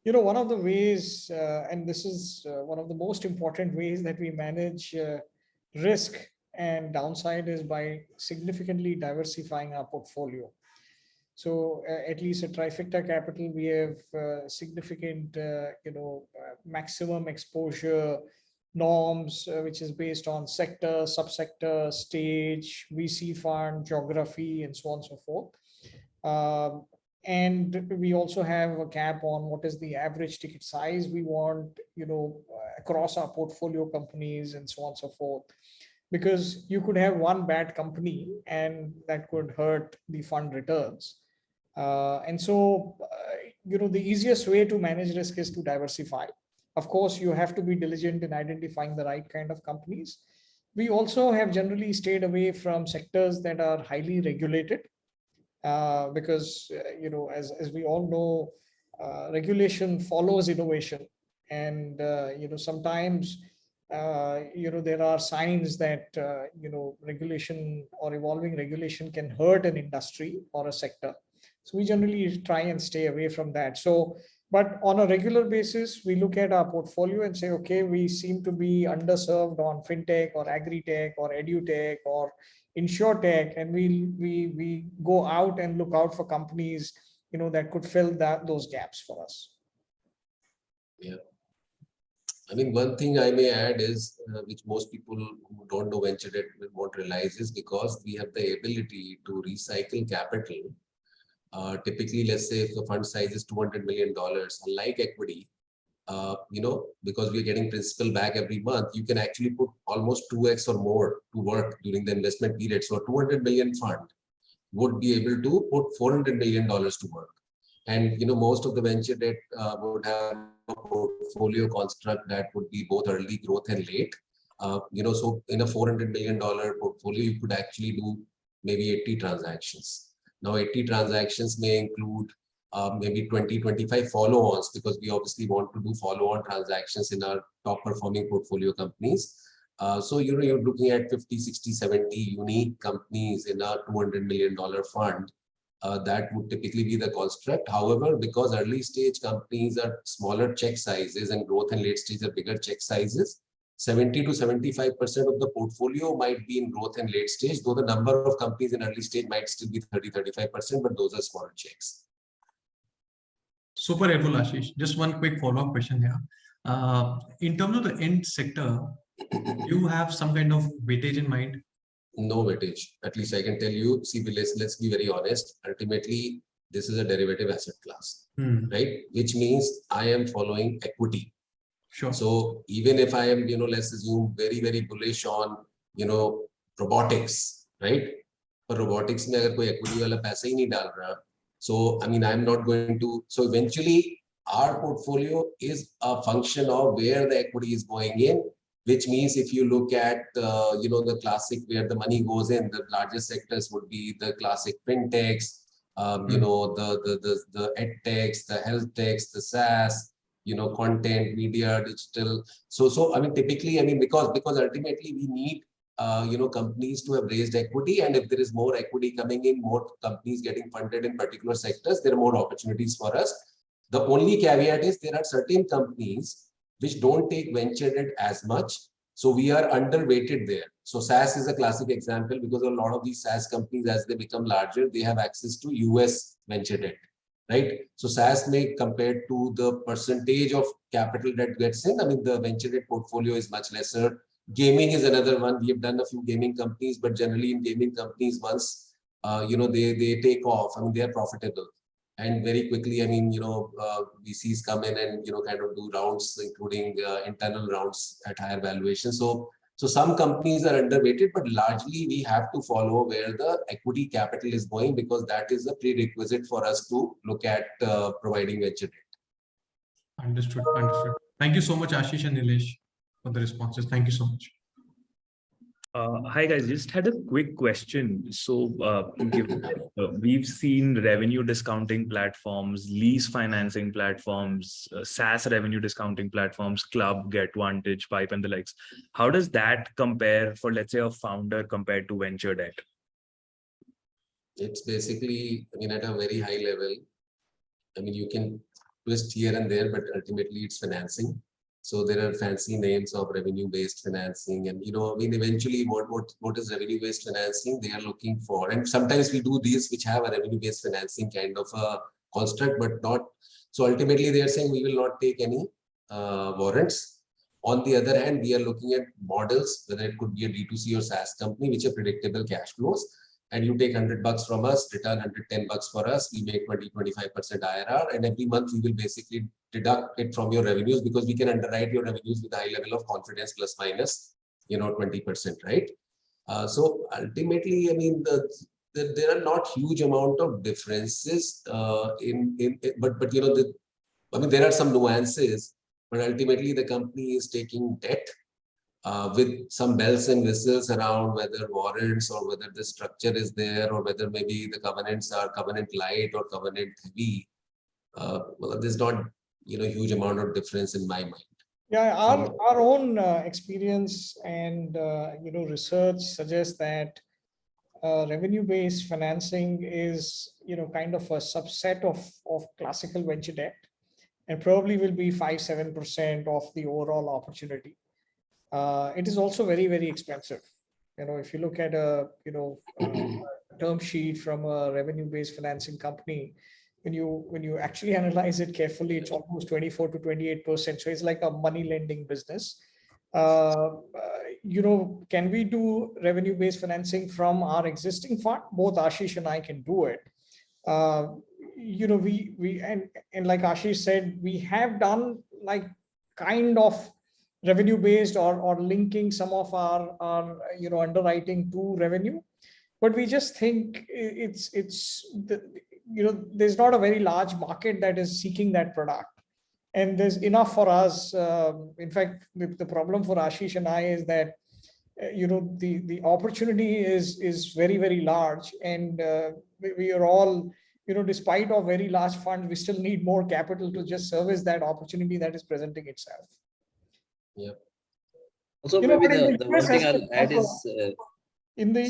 One of the ways, and this is one of the most important ways that we manage risk and downside, is by significantly diversifying our portfolio. So at least at Trifecta Capital, we have significant, maximum exposure norms, which is based on sector, subsector, stage, VC fund, geography, and so on and so forth. And we also have a cap on what is the average ticket size we want, across our portfolio companies, and so on and so forth. Because you could have one bad company and that could hurt the fund returns. And so, the easiest way to manage risk is to diversify. Of course, you have to be diligent in identifying the right kind of companies. We also have generally stayed away from sectors that are highly regulated, because, as we all know, regulation follows innovation. And, sometimes, there are signs that, regulation or evolving regulation can hurt an industry or a sector. So we generally try and stay away from that. So But on a regular basis, we look at our portfolio and say, okay, we seem to be underserved on fintech or agri-tech or edutech or insurtech, and we go out and look out for companies, that could fill those gaps for us. Yeah. I mean, one thing I may add is, which most people who don't know venture debt won't realize, is because we have the ability to recycle capital. Typically, let's say if the fund size is $200 million, unlike equity, because we're getting principal back every month, you can actually put almost 2x or more to work during the investment period. So a 200 million fund would be able to put $400 million to work. And most of the venture debt would have a portfolio construct that would be both early growth and late. So in a $400 million portfolio, you could actually do maybe 80 transactions. Now 80 transactions may include maybe 20-25 follow-ons, because we obviously want to do follow-on transactions in our top performing portfolio companies. So you're looking at 50, 60, 70 unique companies in a $200 million fund. That would typically be the construct. However, because early stage companies are smaller check sizes and growth and late stage are bigger check sizes, 70 to 75% of the portfolio might be in growth and late stage, though the number of companies in early stage might still be 30-35%, but those are smaller checks. Super helpful, Ashish. Just one quick follow-up question here. In terms of the end sector, you have some kind of weightage in mind? No weightage. At least I can tell you, see, let's be very honest. Ultimately, this is a derivative asset class, right? Which means I am following equity. Sure. So even if I am, let's assume very, very bullish on, robotics, right? But robotics में अगर कोई equity वाला पैसा ही नहीं डाल रहा, so I mean, I'm not going to. So eventually, our portfolio is a function of where the equity is going in. Which means if you look at, the classic where the money goes in, the largest sectors would be the classic fintechs, the edtechs, the health techs, the SaaS, content, media, digital. So I mean, typically, I mean, because ultimately we need, companies to have raised equity, and if there is more equity coming in, more companies getting funded in particular sectors, there are more opportunities for us. The only caveat is there are certain companies which don't take venture debt as much. So we are underweighted there. So SaaS is a classic example, because a lot of these SaaS companies, as they become larger, they have access to US venture debt, right? So SaaS may, compared to the percentage of capital that gets in, I mean, the venture debt portfolio is much lesser. Gaming is another one. We have done a few gaming companies, but generally in gaming companies, once, they take off, I mean, they are profitable. And very quickly, I mean, VCs come in and, kind of do rounds, including internal rounds at higher valuation. So some companies are underweighted, but largely we have to follow where the equity capital is going, because that is a prerequisite for us to look at providing venture debt. Understood. Thank you so much, Ashish and Nilesh, for the responses. Thank you so much. Hi guys, just had a quick question. So we've seen revenue discounting platforms, lease financing platforms, SaaS revenue discounting platforms, Club, GetVantage, Pipe and the likes. How does that compare for, let's say, a founder compared to venture debt? It's basically, I mean, at a very high level, I mean, you can twist here and there, but ultimately it's financing. So there are fancy names of revenue-based financing, and I mean, eventually, what is revenue-based financing? They are looking for, and sometimes we do these which have a revenue-based financing kind of a construct, but not. So ultimately, they are saying we will not take any warrants. On the other hand, we are looking at models, whether it could be a D2C or SaaS company, which are predictable cash flows. And you take $100 from us, return $110 for us, we make 20-25% IRR, and every month we will basically deduct it from your revenues, because we can underwrite your revenues with a high level of confidence, plus minus, 20%, right? So ultimately, I mean, there are not huge amount of differences but I mean, there are some nuances, but ultimately the company is taking debt. With some bells and whistles around whether warrants or whether the structure is there, or whether maybe the covenants are covenant light or covenant heavy. Well, there's not huge amount of difference in my mind. Yeah, our own experience and research suggests that revenue-based financing is kind of a subset of classical venture debt. and probably will be 5-7% of the overall opportunity. It is also very, very expensive. If you look at a term sheet from a revenue-based financing company, when you actually analyze it carefully, it's almost 24 to 28%. So it's like a money lending business. Can we do revenue-based financing from our existing fund? Both Ashish and I can do it. We and like Ashish said, we have done like kind of revenue-based or linking some of our underwriting to revenue, but we just think there's not a very large market that is seeking that product. And there's enough for us. In fact, the problem for Ashish and I is that, the opportunity is very, very large. And we are all, despite our very large funds, we still need more capital to just service that opportunity that is presenting itself. Yeah. Also, maybe the one thing I'll add is,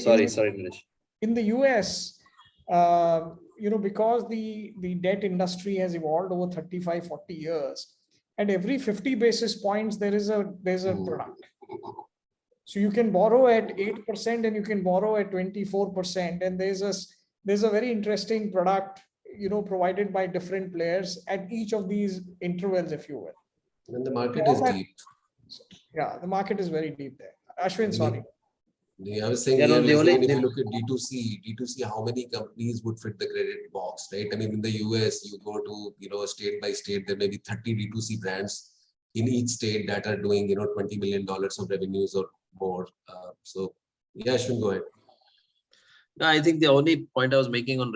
sorry, Nilesh. In the US, because the debt industry has evolved over 35, 40 years, and every 50 basis points, there's a product. So you can borrow at 8% and you can borrow at 24%. And there's a very interesting product, provided by different players at each of these intervals, if you will. And the market is deep. Yeah, the market is very deep there. Ashwin, sorry. I was saying, if you look at D2C, how many companies would fit the credit box, right? I mean, in the US, you go to, state by state, there may be 30 D2C brands in each state that are doing, $20 million of revenues or more. So, yeah, Ashwin, go ahead. No, I think the only point I was making on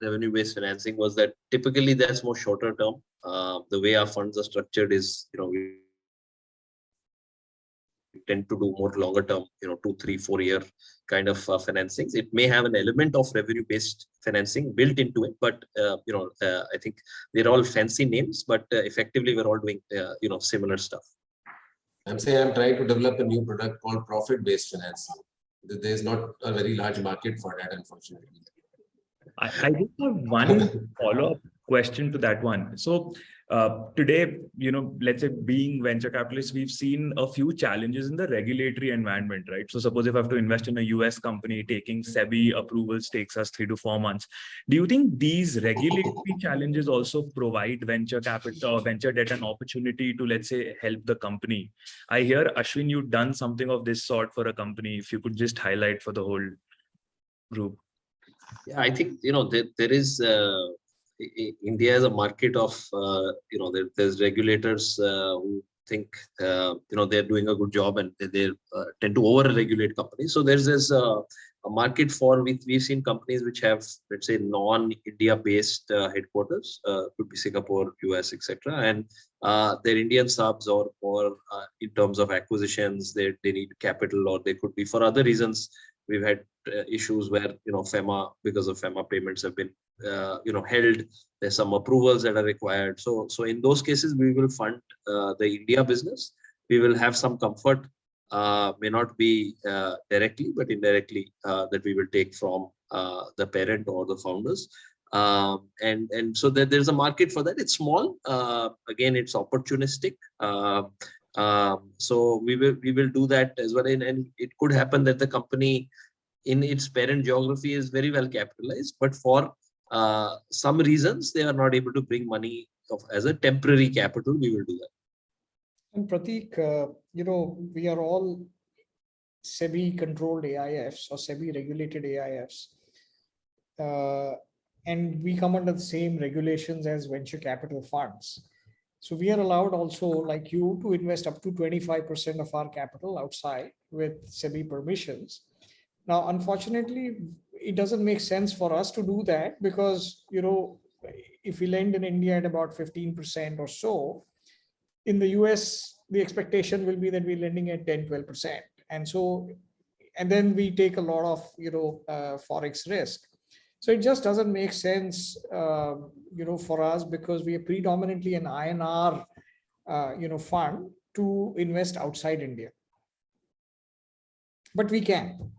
revenue-based financing was that typically that's more shorter term. The way our funds are structured is, we tend to do more longer term, 2, 3, 4 year kind of financings. It may have an element of revenue-based financing built into it, but I think they're all fancy names, but effectively we're all doing similar stuff. I'm saying I'm trying to develop a new product called profit-based financing. There's not a very large market for that, unfortunately. I just have one follow-up question to that one. So today, let's say being venture capitalists, we've seen a few challenges in the regulatory environment, right? So suppose if I have to invest in a US company, taking SEBI approvals takes us 3 to 4 months. Do you think these regulatory challenges also provide venture capital or venture debt an opportunity to, let's say, help the company? I hear, Ashwin, you've done something of this sort for a company. If you could just highlight for the whole group. Yeah, I think, there is... India is a market of, there's regulators who think, they're doing a good job and they tend to over-regulate companies. So there's this a market for, we've seen companies which have, let's say, non-India based headquarters, could be Singapore, US, etc. And their Indian subs or in terms of acquisitions, they need capital, or they could be for other reasons. We've had issues where, FEMA, because of FEMA payments have been, held. There's some approvals that are required. So in those cases, we will fund the India business. We will have some comfort, may not be directly, but indirectly, that we will take from the parent or the founders. And so there's a market for that. It's small. Again, it's opportunistic. So we will do that as well. And it could happen that the company in its parent geography is very well capitalized, but for some reasons, they are not able to bring money as a temporary capital. We will do that. And Prateek, we are all SEBI controlled AIFs or SEBI regulated AIFs. And we come under the same regulations as venture capital funds. So we are allowed also, like you, to invest up to 25% of our capital outside with SEBI permissions. Now, unfortunately, it doesn't make sense for us to do that because, if we lend in India at about 15% or so, in the US, the expectation will be that we're lending at 10, 12%. And then we take a lot of, Forex risk. So it just doesn't make sense, for us because we are predominantly an INR, fund to invest outside India. But we can.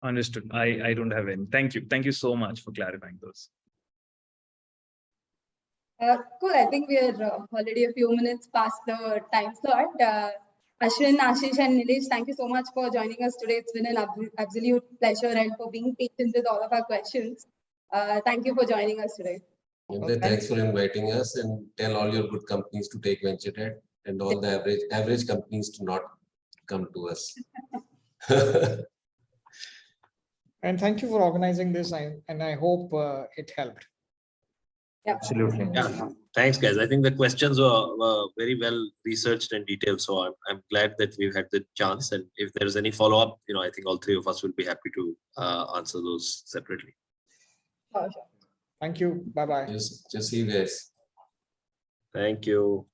Understood. I don't have any. Thank you. Thank you so much for clarifying those. Cool. I think we are already a few minutes past the time slot. Ashwin, Ashish, and Nilesh, thank you so much for joining us today. It's been an absolute pleasure and for being patient with all of our questions. Thank you for joining us today. Thanks for inviting us, and tell all your good companies to take venture debt and all the average companies to not come to us. And thank you for organizing this, and I hope it helped. Yeah. Absolutely. Yeah, thanks, guys. I think the questions were very well researched and detailed. So I'm glad that we've had the chance. And if there's any follow-up, I think all three of us will be happy to answer those separately. Sure. Thank you. Bye-bye. Just see you guys. Thank you.